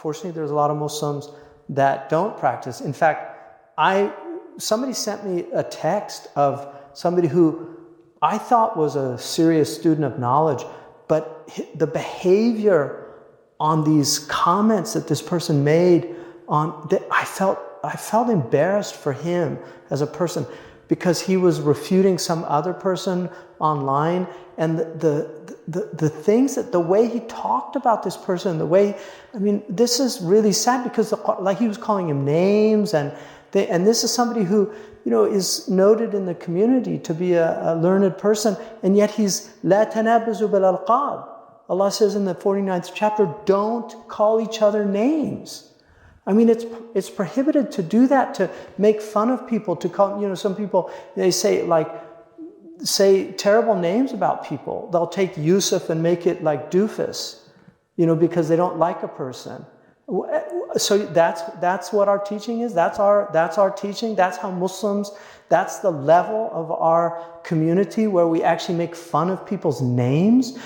unfortunately, there's a lot of Muslims that don't practice. In fact, somebody sent me a text of somebody who I thought was a serious student of knowledge, but the behavior on these comments that this person made I felt embarrassed for him as a person, because he was refuting some other person online, and the things that, the way he talked about this person, this is really sad, because like he was calling him names, and this is somebody who, is noted in the community to be a learned person, and yet he's لا تنابزوا بالألقاب. Allah says in the 49th chapter, don't call each other names. It's prohibited to do that, to make fun of people, to call, some people, they say terrible names about people. They'll take Yusuf and make it like doofus, because they don't like a person. So that's what our teaching is. That's our teaching. That's how Muslims, that's the level of our community where we actually make fun of people's names.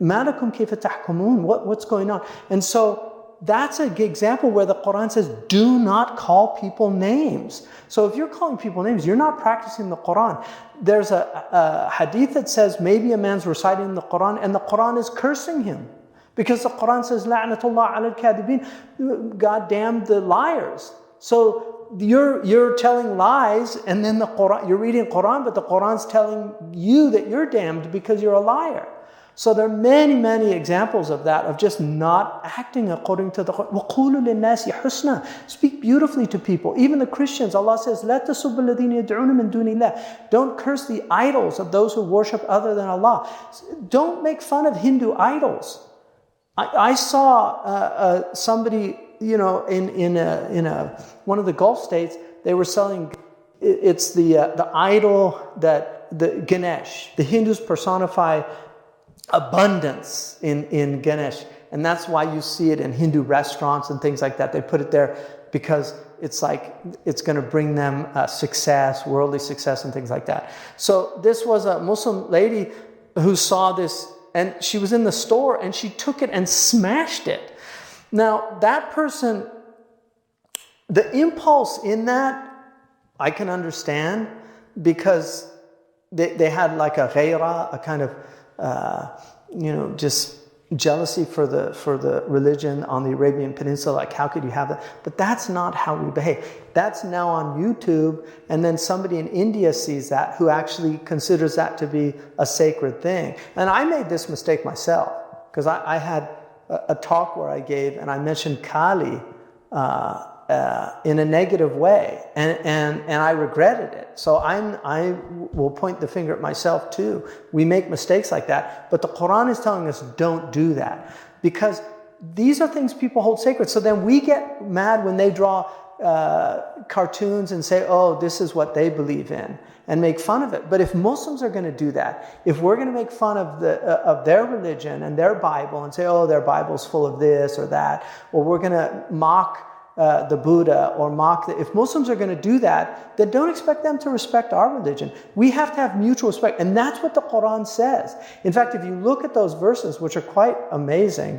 مَا لَكُمْ كَيْفَ تَحْكُمُونَ? What's going on? And so that's an example where the Quran says, do not call people names. So if you're calling people names, you're not practicing the Quran. There's a hadith that says maybe a man's reciting the Quran and the Quran is cursing him. Because the Quran says, لَعْنَةُ اللَّهِ عَلَى الْكَاذِبِينَ, God damn the liars. So you're telling lies, and then the Quran, you're reading Quran, but the Quran's telling you that you're damned because you're a liar. So there are many, many examples of that, of just not acting according to the Quran. وَقُولُوا لِلنَّاسِ حُسْنًا. Speak beautifully to people. Even the Christians, Allah says, لَا تَسُبُّ الَّذِينَ يَدْعُونَ مِن دُونِ اللَّهِ. Don't curse the idols of those who worship other than Allah. Don't make fun of Hindu idols. I saw somebody, in one of the Gulf states, they were selling, it's the idol that, the Ganesh. The Hindus personify abundance in Ganesh, and that's why you see it in Hindu restaurants and things like that. They put it there because it's like it's going to bring them success, worldly success, and things like that. So this was a Muslim lady who saw this, and she was in the store and she took it and smashed it. Now that person, the impulse in that I can understand, because they had like a ghaira, a kind of just jealousy for the religion on the Arabian Peninsula. Like, how could you have that? But that's not how we behave. That's now on YouTube, and then somebody in India sees that who actually considers that to be a sacred thing. And I made this mistake myself, because I had a talk where I gave, and I mentioned Kali in a negative way, and I regretted it. So I will point the finger at myself too. We make mistakes like that, but the Quran is telling us don't do that, because these are things people hold sacred. So then we get mad when they draw cartoons and say, oh, this is what they believe in, and make fun of it. But if Muslims are going to do that, if we're going to make fun of their religion and their Bible and say, oh, their Bible's full of this or that, or we're going to mock the Buddha or mock if Muslims are going to do that, then don't expect them to respect our religion. We have to have mutual respect, and that's what the Quran says. In fact, if you look at those verses, which are quite amazing,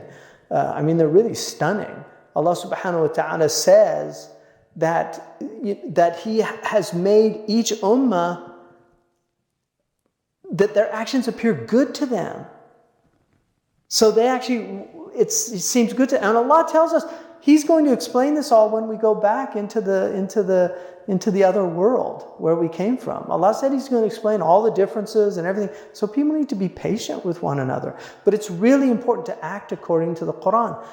they're really stunning. Allah subhanahu wa ta'ala says that He has made each ummah, that their actions appear good to them. So they actually, it seems good to, and Allah tells us He's going to explain this all when we go back into the other world where we came from. Allah said He's going to explain all the differences and everything. So people need to be patient with one another. But it's really important to act according to the Quran.